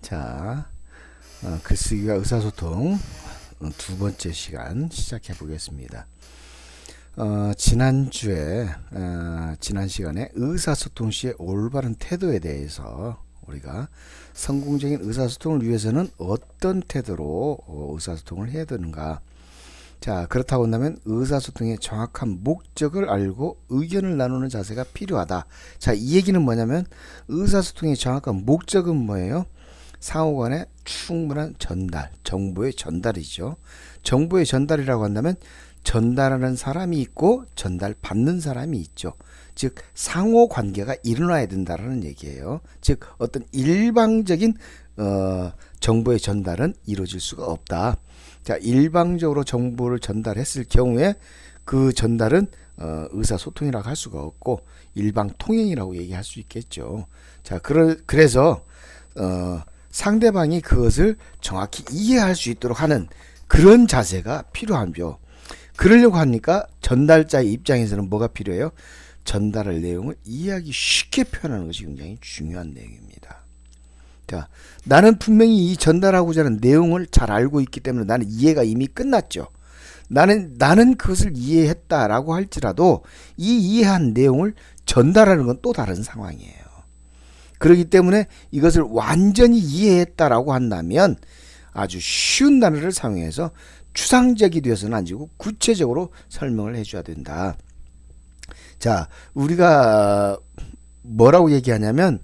자, 글쓰기와 의사소통 두 번째 시간 시작해 보겠습니다. 지난 시간에 의사소통 시의 올바른 태도에 대해서 우리가 성공적인 의사소통을 위해서는 어떤 태도로 의사소통을 해야 되는가. 자, 그렇다고 한다면 의사소통의 정확한 목적을 알고 의견을 나누는 자세가 필요하다. 자, 이 얘기는 뭐냐면 의사소통의 정확한 목적은 뭐예요? 상호간의 충분한 전달, 정보의 전달이죠. 정보의 전달이라고 한다면 전달하는 사람이 있고 전달받는 사람이 있죠. 즉 상호 관계가 일어나야 된다는 얘기예요. 즉 어떤 일방적인 정보의 전달은 이루어질 수가 없다. 자, 일방적으로 정보를 전달했을 경우에 그 전달은 의사소통이라고 할 수가 없고 일방통행이라고 얘기할 수 있겠죠. 자, 그래서 상대방이 그것을 정확히 이해할 수 있도록 하는 그런 자세가 필요하죠. 그러려고 하니까 전달자의 입장에서는 뭐가 필요해요? 전달할 내용을 이해하기 쉽게 표현하는 것이 굉장히 중요한 내용입니다. 자, 나는 분명히 이 전달하고자 하는 내용을 잘 알고 있기 때문에 나는 이해가 이미 끝났죠. 나는 그것을 이해했다라고 할지라도 이 이해한 내용을 전달하는 건 또 다른 상황이에요. 그렇기 때문에 이것을 완전히 이해했다라고 한다면 아주 쉬운 단어를 사용해서 추상적이 되어서는 안 되고 구체적으로 설명을 해줘야 된다. 자, 우리가 뭐라고 얘기하냐면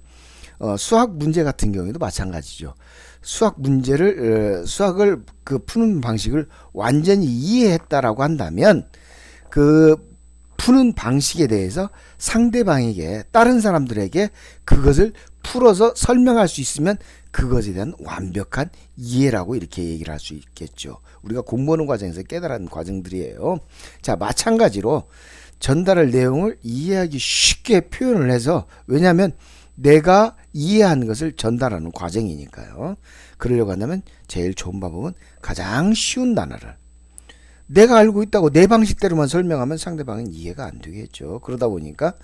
수학 문제 같은 경우에도 마찬가지죠. 수학을 푸는 방식을 완전히 이해했다라고 한다면 그 푸는 방식에 대해서 상대방에게 다른 사람들에게 그것을 풀어서 설명할 수 있으면 그것에 대한 완벽한 이해라고 이렇게 얘기를 할 수 있겠죠. 우리가 공부하는 과정에서 깨달은 과정들이에요. 자, 마찬가지로 전달할 내용을 이해하기 쉽게 표현을 해서, 왜냐하면 내가 이해한 것을 전달하는 과정이니까요. 그러려고 한다면 제일 좋은 방법은 가장 쉬운 단어를 내가 알고 있다고 내 방식대로만 설명하면 상대방은 이해가 안 되겠죠. 그러다 보니까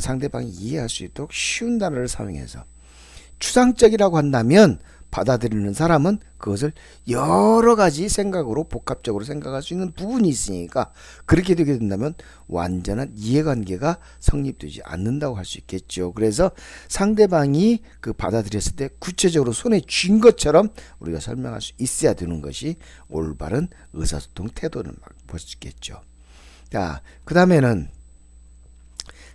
상대방이 이해할 수 있도록 쉬운 단어를 사용해서, 추상적이라고 한다면 받아들이는 사람은 그것을 여러 가지 생각으로 복합적으로 생각할 수 있는 부분이 있으니까 그렇게 되게 된다면 완전한 이해관계가 성립되지 않는다고 할 수 있겠죠. 그래서 상대방이 그 받아들였을 때 구체적으로 손에 쥔 것처럼 우리가 설명할 수 있어야 되는 것이 올바른 의사소통 태도는 볼 수 있겠죠. 자, 그 다음에는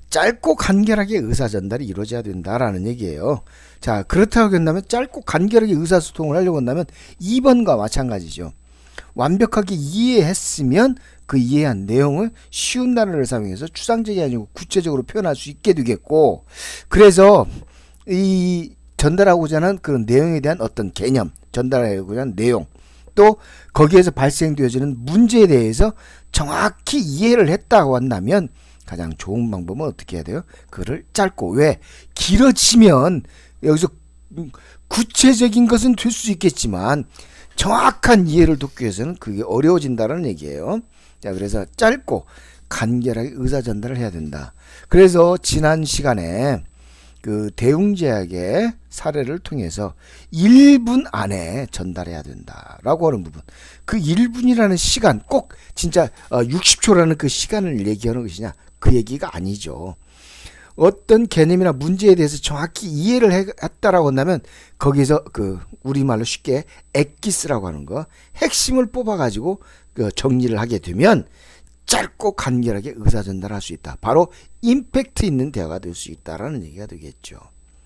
짧고 간결하게 의사전달이 이루어져야 된다라는 얘기예요. 자, 그렇다고 한다면 짧고 간결하게 의사소통을 하려고 한다면 2번과 마찬가지죠. 완벽하게 이해했으면 그 이해한 내용을 쉬운 단어를 사용해서 추상적이 아니고 구체적으로 표현할 수 있게 되겠고, 그래서 이 전달하고자 하는 그런 내용에 대한 어떤 개념, 전달하고자 하는 내용, 또 거기에서 발생되어지는 문제에 대해서 정확히 이해를 했다고 한다면 가장 좋은 방법은 어떻게 해야 돼요? 그거를 짧고, 왜? 길어지면 여기서 구체적인 것은 될 수 있겠지만 정확한 이해를 돕기 위해서는 그게 어려워진다는 얘기예요. 자, 그래서 짧고 간결하게 의사 전달을 해야 된다. 그래서 지난 시간에 그 대웅제약의 사례를 통해서 1분 안에 전달해야 된다라고 하는 부분, 그 1분이라는 시간, 꼭 진짜 60초라는 그 시간을 얘기하는 것이냐, 그 얘기가 아니죠. 어떤 개념이나 문제에 대해서 정확히 이해를 했다라고 한다면 거기서 그 우리말로 쉽게 엑기스라고 하는 거, 핵심을 뽑아가지고 그 정리를 하게 되면 짧고 간결하게 의사전달할 수 있다. 바로 임팩트 있는 대화가 될 수 있다라는 얘기가 되겠죠.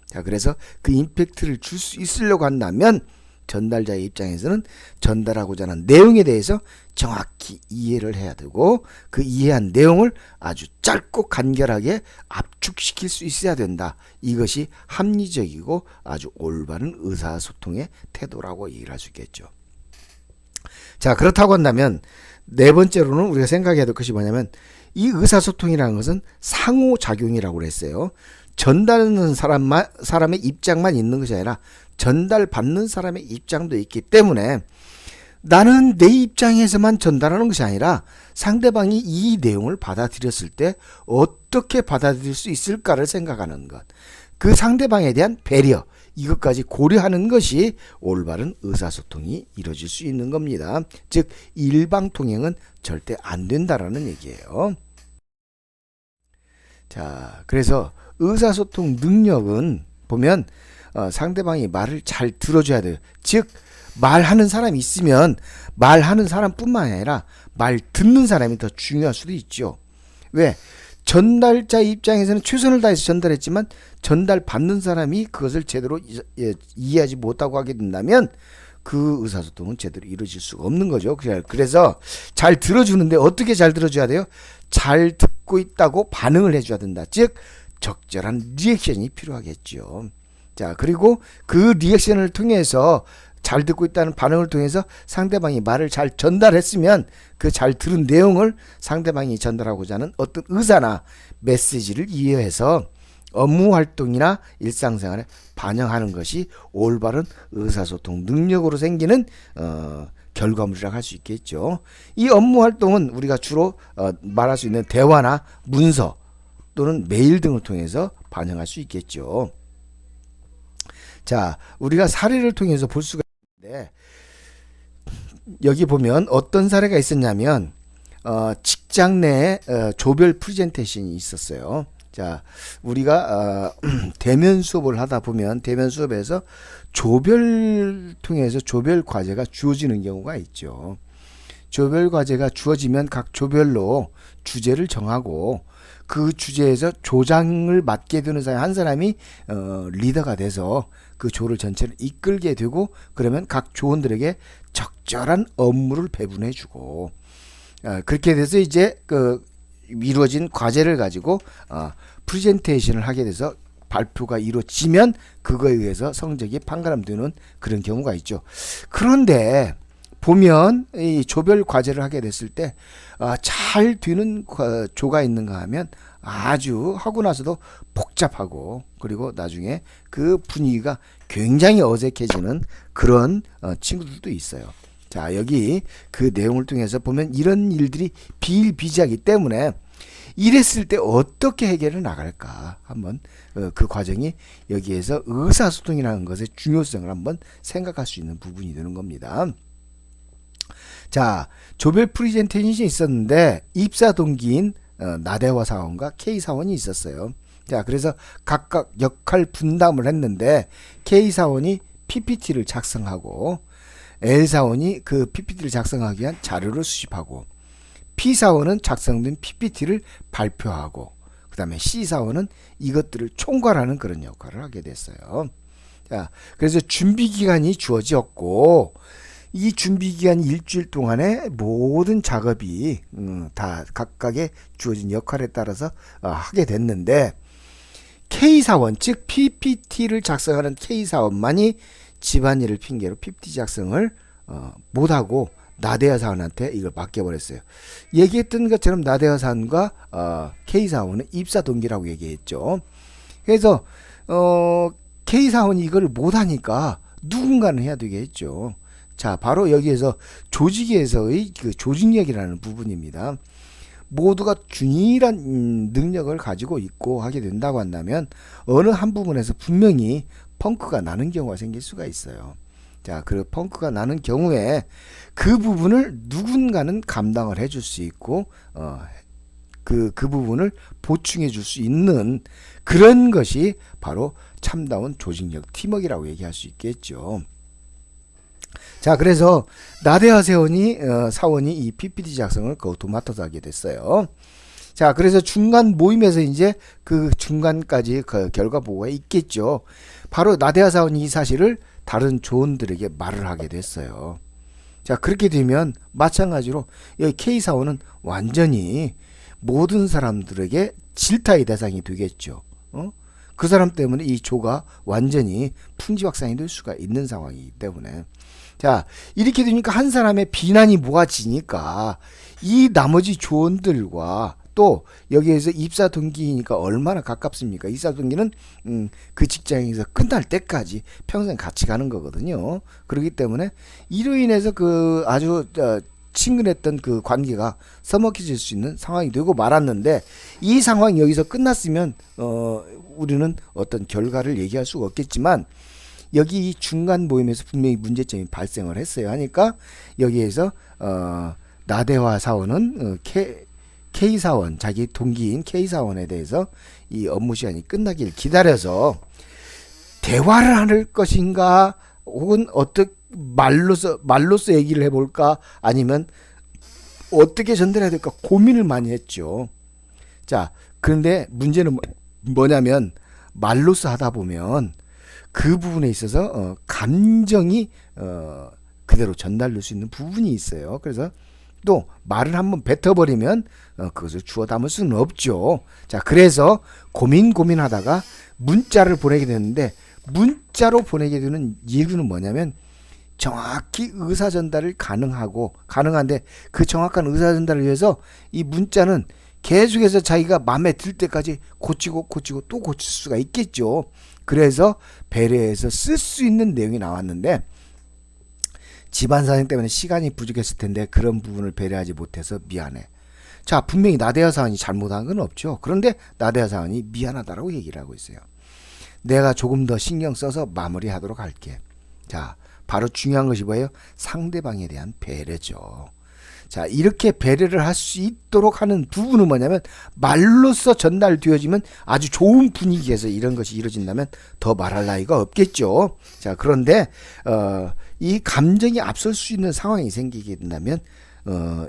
자, 그래서 그 임팩트를 줄 수 있으려고 한다면 전달자의 입장에서는 전달하고자 하는 내용에 대해서 정확히 이해를 해야 되고, 그 이해한 내용을 아주 짧고 간결하게 압축시킬 수 있어야 된다. 이것이 합리적이고 아주 올바른 의사소통의 태도라고 얘기를 할 수 있겠죠. 자, 그렇다고 한다면 네 번째로는 우리가 생각해야 될 것이 뭐냐면, 이 의사소통이라는 것은 상호작용이라고 그랬어요. 전달하는 사람의 입장만 있는 것이 아니라 전달받는 사람의 입장도 있기 때문에 나는 내 입장에서만 전달하는 것이 아니라 상대방이 이 내용을 받아들였을 때 어떻게 받아들일 수 있을까를 생각하는 것. 그 상대방에 대한 배려, 이것까지 고려하는 것이 올바른 의사소통이 이루어질 수 있는 겁니다. 즉 일방통행은 절대 안 된다라는 얘기예요. 자, 그래서 의사소통 능력은 보면 상대방이 말을 잘 들어줘야 돼요. 즉 말하는 사람이 있으면 말하는 사람뿐만 아니라 말 듣는 사람이 더 중요할 수도 있죠. 왜? 전달자 입장에서는 최선을 다해서 전달했지만 전달받는 사람이 그것을 제대로 이해하지 못하고 하게 된다면 그 의사소통은 제대로 이루어질 수가 없는 거죠. 그래서 잘 들어주는데 어떻게 잘 들어줘야 돼요? 잘 듣고 있다고 반응을 해줘야 된다. 즉 적절한 리액션이 필요하겠죠. 자, 그리고 그 리액션을 통해서 잘 듣고 있다는 반응을 통해서 상대방이 말을 잘 전달했으면 그 잘 들은 내용을 상대방이 전달하고자 하는 어떤 의사나 메시지를 이해해서 업무 활동이나 일상생활에 반영하는 것이 올바른 의사소통 능력으로 생기는 결과물이라고 할 수 있겠죠. 이 업무 활동은 우리가 주로 말할 수 있는 대화나 문서 또는 메일 등을 통해서 반영할 수 있겠죠. 자, 우리가 사례를 통해서 볼 수가 있는데 여기 보면 어떤 사례가 있었냐면 직장 내에 조별 프레젠테이션이 있었어요. 자, 우리가 대면 수업을 하다 보면 대면 수업에서 조별 통해서 조별 과제가 주어지는 경우가 있죠. 조별 과제가 주어지면 각 조별로 주제를 정하고 그 주제에서 조장을 맡게 되는 사람 한 사람이 리더가 돼서 그 조를 전체를 이끌게 되고 그러면 각 조원들에게 적절한 업무를 배분해주고 그렇게 돼서 이제 그 이루어진 과제를 가지고 프레젠테이션을 하게 돼서 발표가 이루어지면 그거에 의해서 성적이 판가름되는 그런 경우가 있죠. 그런데 보면 이 조별 과제를 하게 됐을 때 잘 되는 조가 있는가 하면 아주 하고 나서도 복잡하고 그리고 나중에 그 분위기가 굉장히 어색해지는 그런 친구들도 있어요. 자, 여기 그 내용을 통해서 보면 이런 일들이 비일비재하기 때문에 이랬을 때 어떻게 해결을 나갈까 한번 그 과정이 여기에서 의사소통이라는 것의 중요성을 한번 생각할 수 있는 부분이 되는 겁니다. 자, 조별 프레젠테이션이 있었는데 입사 동기인 나대화 사원과 K 사원이 있었어요. 자, 그래서 각각 역할 분담을 했는데 K 사원이 PPT를 작성하고 L 사원이 그 PPT를 작성하기 위한 자료를 수집하고 P 사원은 작성된 PPT를 발표하고 그 다음에 C 사원은 이것들을 총괄하는 그런 역할을 하게 됐어요. 자, 그래서 준비 기간이 주어졌고 이 준비 기간 일주일 동안에 모든 작업이 다 각각의 주어진 역할에 따라서 하게 됐는데 K사원 즉 PPT를 작성하는 K사원만이 집안일을 핑계로 PPT 작성을 못하고 나대화 사원한테 이걸 맡겨버렸어요. 얘기했던 것처럼 나대화 사원과 K사원은 입사 동기라고 얘기했죠. 그래서 K사원이 이걸 못하니까 누군가는 해야 되겠죠. 자, 바로 여기에서 조직에서의 그 조직력이라는 부분입니다. 모두가 균일한 능력을 가지고 있고 하게 된다고 한다면 어느 한 부분에서 분명히 펑크가 나는 경우가 생길 수가 있어요. 자, 그 펑크가 나는 경우에 그 부분을 누군가는 감당을 해줄 수 있고 그 부분을 보충해 줄 수 있는 그런 것이 바로 참다운 조직력 팀워크라고 얘기할 수 있겠죠. 자, 그래서 나대화 사원이 이 PPT 작성을 그 도맡아서 하게 됐어요. 자, 그래서 중간 모임에서 이제 그 중간까지 그 결과 보고가 있겠죠. 바로 나대화 사원이 이 사실을 다른 조원들에게 말을 하게 됐어요. 자, 그렇게 되면 마찬가지로 여기 K 사원은 완전히 모든 사람들에게 질타의 대상이 되겠죠. 그 사람 때문에 이 조가 완전히 풍지박산이 될 수가 있는 상황이기 때문에 자, 이렇게 되니까 한 사람의 비난이 모아지니까 이 나머지 조원들과 또 여기에서 입사 동기니까 얼마나 가깝습니까? 입사 동기는 그 직장에서 끝날 때까지 평생 같이 가는 거거든요. 그렇기 때문에 이로 인해서 그 아주 친근했던 그 관계가 서먹해질 수 있는 상황이 되고 말았는데, 이 상황이 여기서 끝났으면 우리는 어떤 결과를 얘기할 수가 없겠지만, 여기 이 중간 모임에서 분명히 문제점이 발생을 했어요. 하니까 여기에서 나대화 사원은 K 사원, 자기 동기인 K 사원에 대해서 이 업무 시간이 끝나길 기다려서 대화를 할 것인가, 혹은 어떻게 말로서 얘기를 해볼까, 아니면 어떻게 전달해야 될까 고민을 많이 했죠. 자, 그런데 문제는 뭐냐면, 말로서 하다 보면 그 부분에 있어서 감정이 그대로 전달될 수 있는 부분이 있어요. 그래서 또 말을 한번 뱉어버리면 그것을 주워 담을 수는 없죠. 자, 그래서 고민하다가 문자를 보내게 되는데, 문자로 보내게 되는 이유는 뭐냐면, 정확히 의사 전달을 가능한데, 그 정확한 의사 전달을 위해서 이 문자는 계속해서 자기가 마음에 들 때까지 고치고 또 고칠 수가 있겠죠. 그래서 배려해서 쓸 수 있는 내용이 나왔는데, 집안 사정 때문에 시간이 부족했을 텐데 그런 부분을 배려하지 못해서 미안해. 자, 분명히 나대하 사원이 잘못한 건 없죠. 그런데 나대하 사원이 미안하다라고 얘기를 하고 있어요. 내가 조금 더 신경 써서 마무리하도록 할게. 자, 바로 중요한 것이 뭐예요? 상대방에 대한 배려죠. 자, 이렇게 배려를 할 수 있도록 하는 부분은 뭐냐면, 말로써 전달되어지면 아주 좋은 분위기에서 이런 것이 이루어진다면 더 말할 나위가 없겠죠. 자, 그런데 이 감정이 앞설 수 있는 상황이 생기게 된다면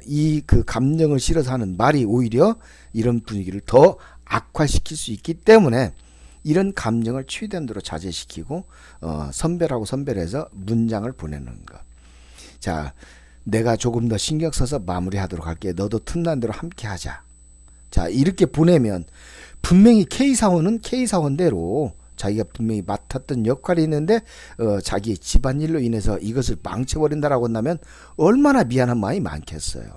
이 그 감정을 실어서 하는 말이 오히려 이런 분위기를 더 악화시킬 수 있기 때문에, 이런 감정을 최대한으로 자제시키고 선별해서 문장을 보내는 것. 자, 내가 조금 더 신경 써서 마무리하도록 할게. 너도 틈난 대로 함께 하자. 자, 이렇게 보내면 분명히 K사원은 K사원대로 자기가 분명히 맡았던 역할이 있는데 자기의 집안일로 인해서 이것을 망쳐버린다라고 한다면 얼마나 미안한 마음이 많겠어요.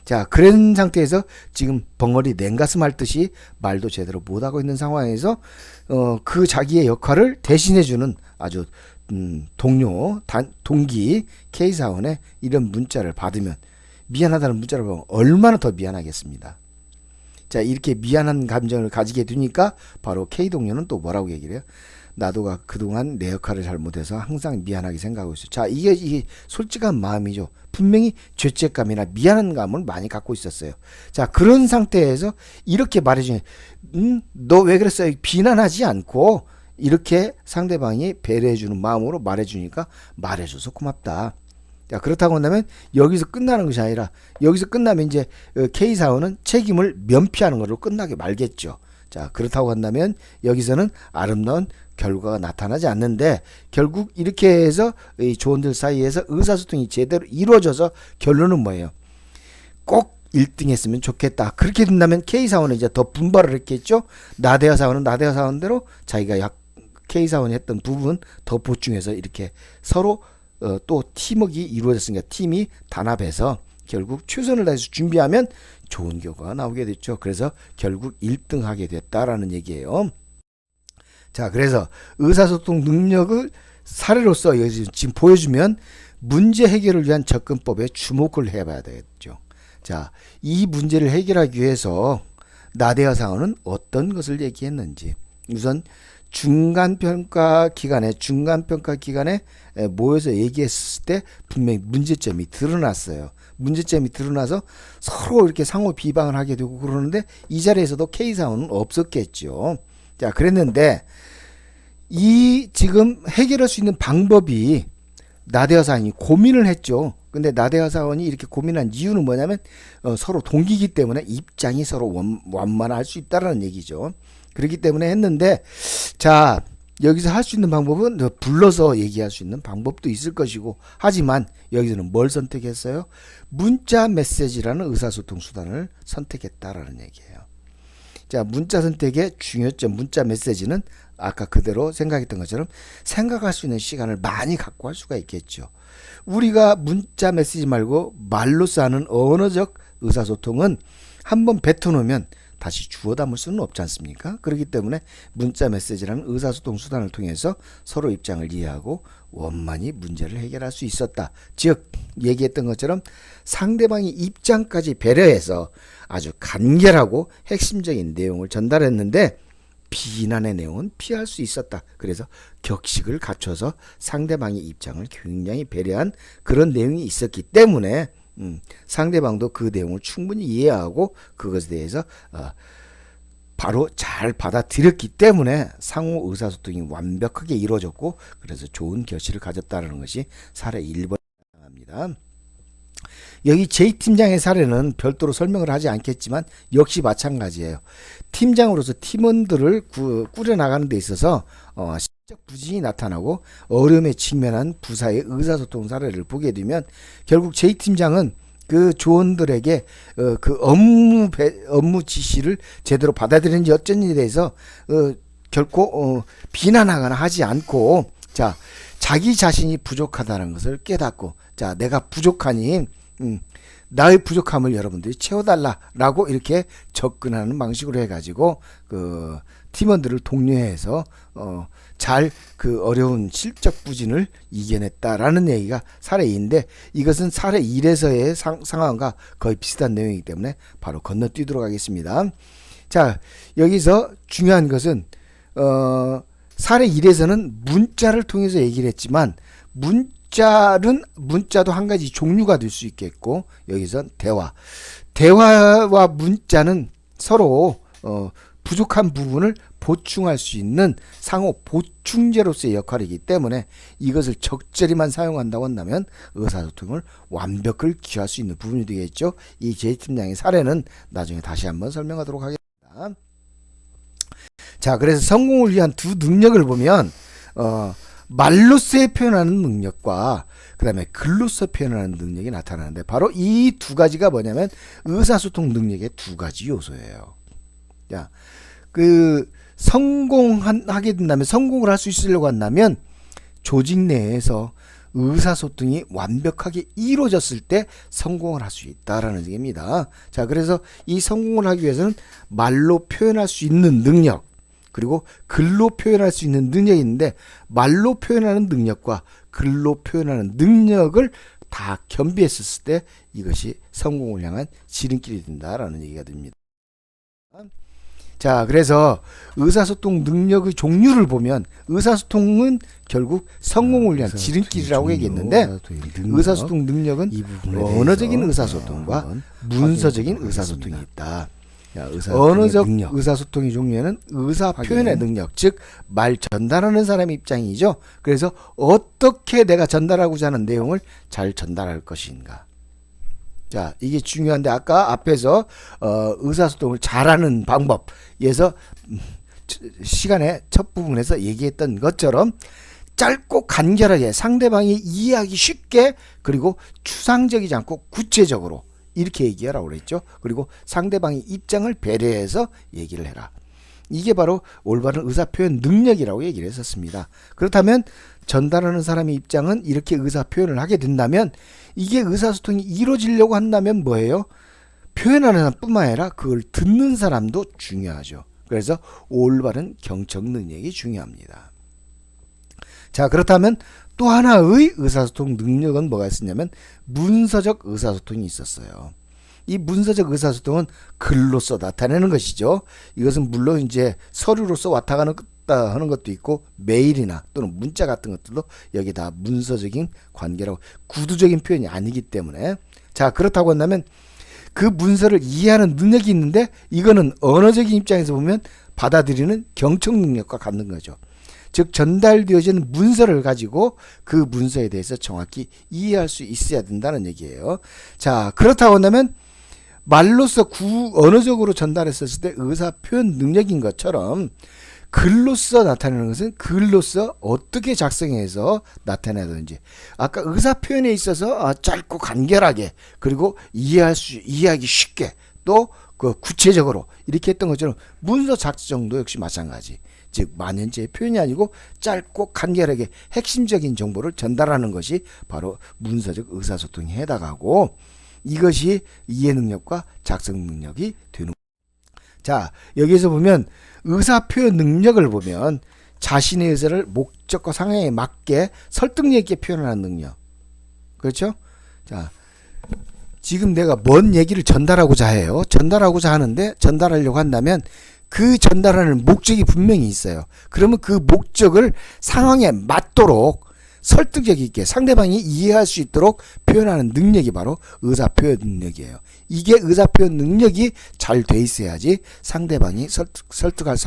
자, 그런 상태에서 지금 벙어리 냉가슴 앓듯이 말도 제대로 못하고 있는 상황에서 그 자기의 역할을 대신해주는 아주 동기 K사원의 이런 문자를 받으면, 미안하다는 문자를 보면 얼마나 더 미안하겠습니다. 자, 이렇게 미안한 감정을 가지게 되니까 바로 K동료는 또 뭐라고 얘기를 해요? 나도가 그동안 내 역할을 잘못해서 항상 미안하게 생각하고 있어요. 자, 이게 솔직한 마음이죠. 분명히 죄책감이나 미안한 감을 많이 갖고 있었어요. 자, 그런 상태에서 이렇게 말해주면 너 왜 그랬어요? 비난하지 않고 이렇게 상대방이 배려해주는 마음으로 말해주니까, 말해줘서 고맙다. 자, 그렇다고 한다면 여기서 끝나는 것이 아니라, 여기서 끝나면 이제 K사원은 책임을 면피하는 걸로 끝나게 말겠죠. 자, 그렇다고 한다면 여기서는 아름다운 결과가 나타나지 않는데, 결국 이렇게 해서 이 조원들 사이에서 의사소통이 제대로 이루어져서 결론은 뭐예요? 꼭 1등 했으면 좋겠다. 그렇게 된다면 K사원은 이제 더 분발을 했겠죠. 나대하 사원은 나대하 사원대로 자기가 K사원이 했던 부분 더 보충해서 이렇게 서로 또 팀워크가 이루어졌으니까 팀이 단합해서 결국 최선을 다해서 준비하면 좋은 결과가 나오게 됐죠. 그래서 결국 1등 하게 됐다라는 얘기예요. 자, 그래서 의사소통 능력을 사례로서 지금 보여주면 문제 해결을 위한 접근법에 주목을 해봐야 되겠죠. 자, 이 문제를 해결하기 위해서 나대하 사원은 어떤 것을 얘기했는지, 우선 중간평가 기간에 모여서 얘기했을 때 분명히 문제점이 드러났어요. 문제점이 드러나서 서로 이렇게 상호 비방을 하게 되고 그러는데, 이 자리에서도 K사원은 없었겠죠. 자, 그랬는데 이 지금 해결할 수 있는 방법이 나대하 사원이 고민을 했죠. 근데 나대하 사원이 이렇게 고민한 이유는 뭐냐면 서로 동기이기 때문에 입장이 서로 완만할 수 있다는 얘기죠. 그렇기 때문에 했는데, 자, 여기서 할 수 있는 방법은 불러서 얘기할 수 있는 방법도 있을 것이고, 하지만 여기서는 뭘 선택했어요? 문자 메시지라는 의사소통 수단을 선택했다라는 얘기예요. 자, 문자 선택의 중요점, 문자 메시지는 아까 그대로 생각했던 것처럼 생각할 수 있는 시간을 많이 갖고 할 수가 있겠죠. 우리가 문자 메시지 말고 말로써 하는 언어적 의사소통은 한번 뱉어놓으면 다시 주워 담을 수는 없지 않습니까? 그렇기 때문에 문자 메시지라는 의사소통 수단을 통해서 서로 입장을 이해하고 원만히 문제를 해결할 수 있었다. 즉 얘기했던 것처럼 상대방의 입장까지 배려해서 아주 간결하고 핵심적인 내용을 전달했는데 비난의 내용은 피할 수 있었다. 그래서 격식을 갖춰서 상대방의 입장을 굉장히 배려한 그런 내용이 있었기 때문에 상대방도 그 내용을 충분히 이해하고 그것에 대해서 바로 잘 받아들였기 때문에 상호 의사소통이 완벽하게 이루어졌고 그래서 좋은 결실을 가졌다는 것이 사례 1번에 해당합니다. 여기 J팀장의 사례는 별도로 설명을 하지 않겠지만 역시 마찬가지예요. 팀장으로서 팀원들을 꾸려나가는 데 있어서 심적 부진이 나타나고 어려움에 직면한 부사의 의사소통 사례를 보게 되면 결국 J팀장은 그 조원들에게 그 업무 지시를 제대로 받아들이는지 어쩐지에 대해서 결코 비난하거나 하지 않고 자기 자신이 부족하다는 것을 깨닫고 내가 부족하니 나의 부족함을 여러분들이 채워달라라고 이렇게 접근하는 방식으로 해가지고 그 팀원들을 독려해서 잘 그 어려운 실적 부진을 이겨냈다라는 얘기가 사례 2인데 이것은 사례 1에서의 상황과 거의 비슷한 내용이기 때문에 바로 건너뛰도록 하겠습니다. 자, 여기서 중요한 것은 사례 1에서는 문자를 통해서 얘기를 했지만 문자도 한 가지 종류가 될 수 있겠고 여기선 대화와 문자는 서로 부족한 부분을 보충할 수 있는 상호 보충제로서의 역할이기 때문에 이것을 적절히만 사용한다고 한다면 의사소통을 완벽을 기할 수 있는 부분이 되겠죠. 이 J팀장의 사례는 나중에 다시 한번 설명하도록 하겠습니다. 자, 그래서 성공을 위한 두 능력을 보면 말로써 표현하는 능력과 그 다음에 글로써 표현하는 능력이 나타나는데 바로 이 두 가지가 뭐냐면 의사소통 능력의 두 가지 요소예요. 자, 성공하게 된다면 성공을 할 수 있으려고 한다면 조직 내에서 의사소통이 완벽하게 이루어졌을 때 성공을 할 수 있다라는 얘기입니다. 자, 그래서 이 성공을 하기 위해서는 말로 표현할 수 있는 능력 그리고 글로 표현할 수 있는 능력이 있는데 말로 표현하는 능력과 글로 표현하는 능력을 다 겸비했었을 때 이것이 성공을 향한 지름길이 된다라는 얘기가 됩니다. 자, 그래서 의사소통 능력의 종류를 보면 의사소통은 결국 성공을 위한 지름길이라고 얘기했는데 의사소통 능력은 언어적인 의사소통과 문서적인 의사소통이 있다. 언어적 의사소통의 종류에는 의사 표현의 능력, 즉 말 전달하는 사람의 입장이죠. 그래서 어떻게 내가 전달하고자 하는 내용을 잘 전달할 것인가. 자, 이게 중요한데 아까 앞에서 의사소통을 잘하는 방법에서 시간의 첫 부분에서 얘기했던 것처럼 짧고 간결하게 상대방이 이해하기 쉽게 그리고 추상적이지 않고 구체적으로 이렇게 얘기하라고 그랬죠. 그리고 상대방의 입장을 배려해서 얘기를 해라. 이게 바로 올바른 의사표현 능력이라고 얘기를 했었습니다. 그렇다면 전달하는 사람의 입장은 이렇게 의사표현을 하게 된다면 이게 의사소통이 이루어지려고 한다면 뭐예요? 표현하는 사람뿐만 아니라 그걸 듣는 사람도 중요하죠. 그래서 올바른 경청 능력이 중요합니다. 자, 그렇다면 또 하나의 의사소통 능력은 뭐가 있었냐면 문서적 의사소통이 있었어요. 이 문서적 의사소통은 글로써 나타내는 것이죠. 이것은 물론 이제 서류로서 왔다 갔다 하는 것도 있고 메일이나 또는 문자 같은 것들도 여기 다 문서적인 관계라고 구두적인 표현이 아니기 때문에 자, 그렇다고 한다면 그 문서를 이해하는 능력이 있는데 이거는 언어적인 입장에서 보면 받아들이는 경청 능력과 같은 거죠. 즉 전달되어지는 문서를 가지고 그 문서에 대해서 정확히 이해할 수 있어야 된다는 얘기예요. 자, 그렇다고 한다면 말로서 언어적으로 전달했었을 때 의사 표현 능력인 것처럼 글로써 나타내는 것은 글로써 어떻게 작성해서 나타내든지 아까 의사 표현에 있어서 짧고 간결하게 그리고 이해하기 쉽게 또 그 구체적으로 이렇게 했던 것처럼 문서 작성도 역시 마찬가지. 즉 만연제의 표현이 아니고 짧고 간결하게 핵심적인 정보를 전달하는 것이 바로 문서적 의사소통에 해당하고 이것이 이해 능력과 작성 능력이 되는. 자, 여기에서 보면 의사 표현 능력을 보면 자신의 의사를 목적과 상황에 맞게 설득력 있게 표현하는 능력. 그렇죠? 자, 지금 내가 뭔 얘기를 전달하고자 해요. 전달하고자 하는데, 전달하려고 한다면 그 전달하는 목적이 분명히 있어요. 그러면 그 목적을 상황에 맞도록 설득력 있게 상대방이 이해할 수 있도록 표현하는 능력이 바로 의사표현 능력이에요. 이게 의사표현 능력이 잘 돼 있어야지 상대방을 설득할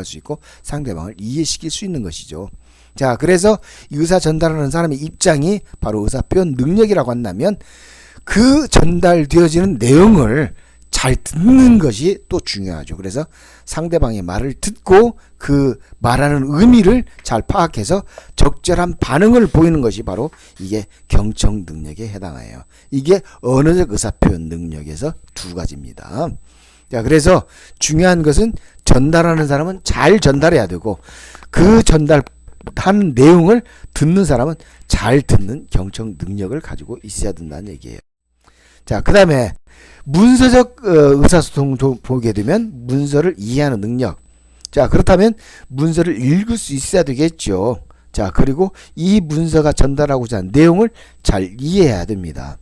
수 있고 상대방을 이해시킬 수 있는 것이죠. 자, 그래서 의사 전달하는 사람의 입장이 바로 의사표현 능력이라고 한다면 그 전달되어지는 내용을 잘 듣는 것이 또 중요하죠. 그래서 상대방의 말을 듣고 그 말하는 의미를 잘 파악해서 적절한 반응을 보이는 것이 바로 이게 경청 능력에 해당해요. 이게 언어적 의사표현 능력에서 두 가지입니다. 자, 그래서 중요한 것은 전달하는 사람은 잘 전달해야 되고 그 전달하는 내용을 듣는 사람은 잘 듣는 경청 능력을 가지고 있어야 된다는 얘기예요. 자, 그 다음에 문서적 의사소통 보게 되면 문서를 이해하는 능력. 자, 그렇다면 문서를 읽을 수 있어야 되겠죠. 자, 그리고 이 문서가 전달하고자 하는 내용을 잘 이해해야 됩니다.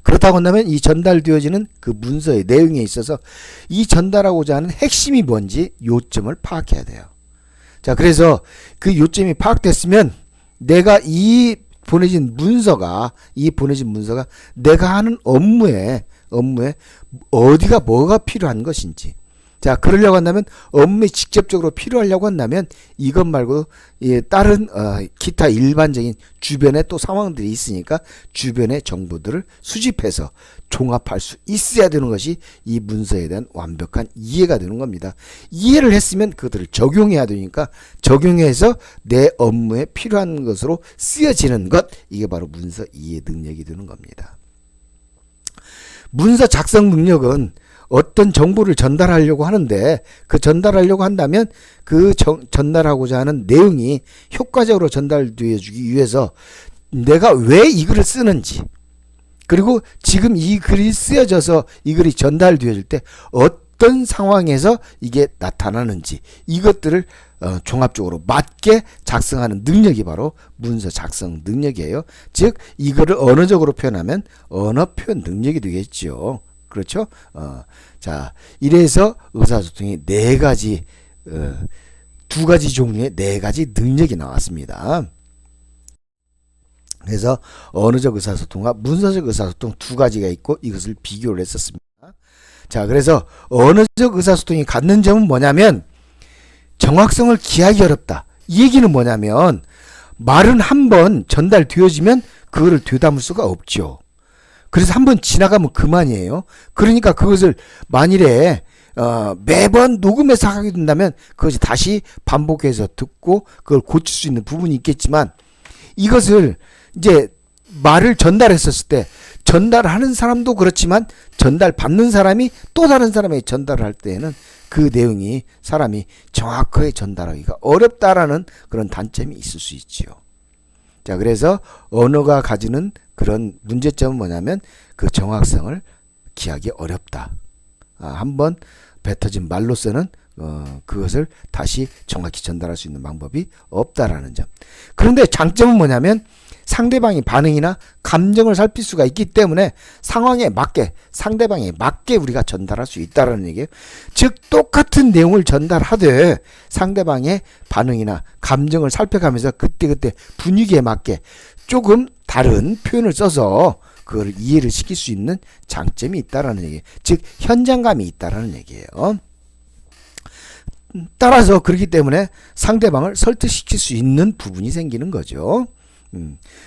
그렇다고 한다면 이 전달되어지는 그 문서의 내용에 있어서 이 전달하고자 하는 핵심이 뭔지 요점을 파악해야 돼요. 자, 그래서 그 요점이 파악됐으면 내가 보내진 문서가 내가 하는 업무에 어디가 뭐가 필요한 것인지. 자, 그러려고 한다면 업무에 직접적으로 필요하려고 한다면 이것 말고 다른 기타 일반적인 주변에 또 상황들이 있으니까 주변의 정보들을 수집해서 종합할 수 있어야 되는 것이 이 문서에 대한 완벽한 이해가 되는 겁니다. 이해를 했으면 그것들을 적용해야 되니까 적용해서 내 업무에 필요한 것으로 쓰여지는 것, 이게 바로 문서 이해 능력이 되는 겁니다. 문서 작성 능력은 어떤 정보를 전달하려고 하는데 그 전달하려고 한다면 그 전달하고자 하는 내용이 효과적으로 전달되어 주기 위해서 내가 왜 이 글을 쓰는지, 그리고 지금 이 글이 쓰여져서 이 글이 전달되어질 때 어떤 상황에서 이게 나타나는지, 이것들을 종합적으로 맞게 작성하는 능력이 바로 문서 작성 능력이에요. 즉 이거를 언어적으로 표현하면 언어 표현 능력이 되겠죠. 그렇죠? 자, 이래서 의사소통이 두 가지 종류의 네 가지 능력이 나왔습니다. 그래서 언어적 의사소통과 문서적 의사소통 두 가지가 있고 이것을 비교를 했었습니다. 자, 그래서 언어적 의사소통이 갖는 점은 뭐냐면 정확성을 기하기 어렵다. 이 얘기는 뭐냐면 말은 한번 전달되어지면 그거를 되담을 수가 없죠. 그래서 한번 지나가면 그만이에요. 그러니까 그것을 만일에 매번 녹음해서 하게 된다면 그것이 다시 반복해서 듣고 그걸 고칠 수 있는 부분이 있겠지만, 이것을 이제 말을 전달했었을 때 전달하는 사람도 그렇지만 전달받는 사람이 또 다른 사람에게 전달을 할 때에는 그 내용이 사람이 정확하게 전달하기가 어렵다라는 그런 단점이 있을 수 있지요. 자, 그래서 언어가 가지는 그런 문제점은 뭐냐면 그 정확성을 기하기 어렵다. 한번 뱉어진 말로서는 그것을 다시 정확히 전달할 수 있는 방법이 없다라는 점. 그런데 장점은 뭐냐면 상대방의 반응이나 감정을 살필 수가 있기 때문에 상황에 맞게, 상대방에 맞게 우리가 전달할 수 있다는 얘기예요. 즉 똑같은 내용을 전달하되 상대방의 반응이나 감정을 살펴가면서 그때그때 분위기에 맞게 조금 다른 표현을 써서 그걸 이해를 시킬 수 있는 장점이 있다라는 얘기예요. 즉 현장감이 있다라는 얘기예요. 따라서 그렇기 때문에 상대방을 설득시킬 수 있는 부분이 생기는 거죠.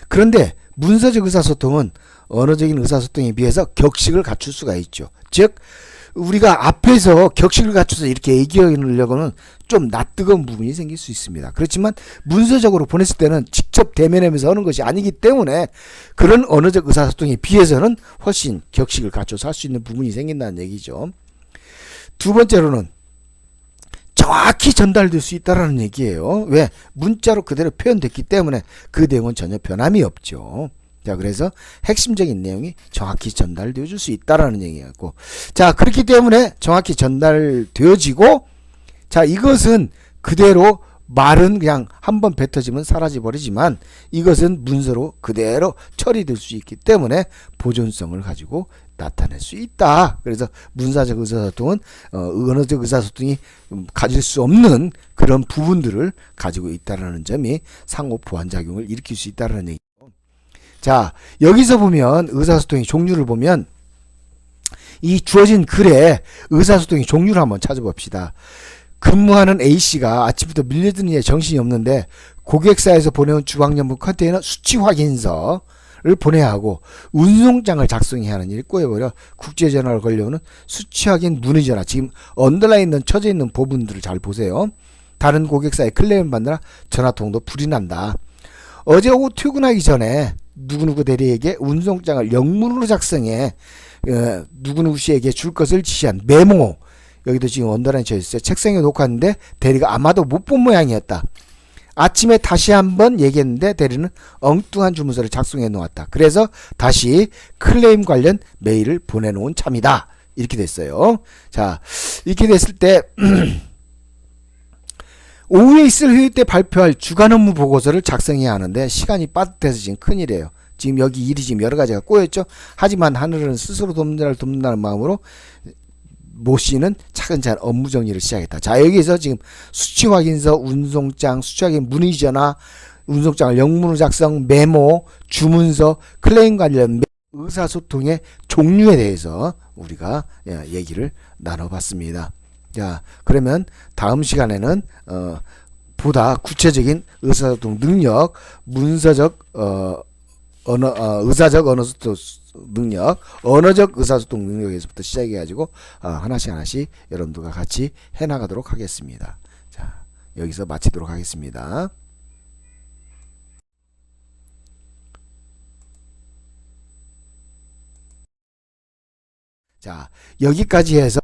그런데 문서적 의사소통은 언어적인 의사소통에 비해서 격식을 갖출 수가 있죠. 즉 우리가 앞에서 격식을 갖춰서 이렇게 얘기하려고는 좀 낯뜨거운 부분이 생길 수 있습니다. 그렇지만 문서적으로 보냈을 때는 직접 대면하면서 하는 것이 아니기 때문에 그런 언어적 의사소통에 비해서는 훨씬 격식을 갖춰서 할 수 있는 부분이 생긴다는 얘기죠. 두 번째로는 정확히 전달될 수 있다는 얘기예요. 왜? 문자로 그대로 표현됐기 때문에 그 내용은 전혀 변함이 없죠. 자, 그래서 핵심적인 내용이 정확히 전달되어질 수 있다라는 얘기였고, 자, 그렇기 때문에 정확히 전달되어지고, 자, 이것은 그대로 말은 그냥 한번 뱉어지면 사라져 버리지만 이것은 문서로 그대로 처리될 수 있기 때문에 보존성을 가지고 나타낼 수 있다. 그래서 문사적 의사소통은 언어적 의사소통이 가질 수 없는 그런 부분들을 가지고 있다라는 점이 상호 보완작용을 일으킬 수 있다라는 얘기죠. 자, 여기서 보면 의사소통의 종류를 보면 이 주어진 글에 의사소통의 종류를 한번 찾아봅시다. 근무하는 A씨가 아침부터 밀려드는 일에 정신이 없는데 고객사에서 보내온 주방용품 컨테이너 수치 확인서를 보내야 하고 운송장을 작성해야 하는 일이 꼬여버려 국제전화를 걸려오는 수치 확인 문의 전화. 지금 언더라인은 쳐져 있는 부분들을 잘 보세요. 다른 고객사에 클레임을 받느라 전화통도 불이 난다. 어제 오후 퇴근하기 전에 누구누구 대리에게 운송장을 영문으로 작성해 누구누구 씨에게 줄 것을 지시한 메모. 여기도 지금 언더라인 쳐 있어요. 책상에 놓고 왔는데 대리가 아마도 못 본 모양이었다. 아침에 다시 한번 얘기했는데 대리는 엉뚱한 주문서를 작성해 놓았다. 그래서 다시 클레임 관련 메일을 보내놓은 참이다. 이렇게 됐어요. 자, 이렇게 됐을 때 오후에 있을 회의 때 발표할 주간 업무 보고서를 작성해야 하는데 시간이 빠듯해서 지금 큰일이에요. 지금 여기 일이 지금 여러 가지가 꼬였죠. 하지만 하늘은 스스로 돕는다는 마음으로 모 씨는 차근차근 업무 정리를 시작했다. 자, 여기서 지금 수치 확인서, 운송장, 수치 확인 문의 전화, 운송장을 영문으로 작성, 메모, 주문서, 클레임 관련 의사소통의 종류에 대해서 우리가 얘기를 나눠봤습니다. 자, 그러면 다음 시간에는 보다 구체적인 의사소통 능력, 문서적 의사적 언어소통 능력, 언어적 의사소통 능력에서부터 시작해가지고 하나씩 여러분들과 같이 해나가도록 하겠습니다. 자, 여기서 마치도록 하겠습니다. 자, 여기까지 해서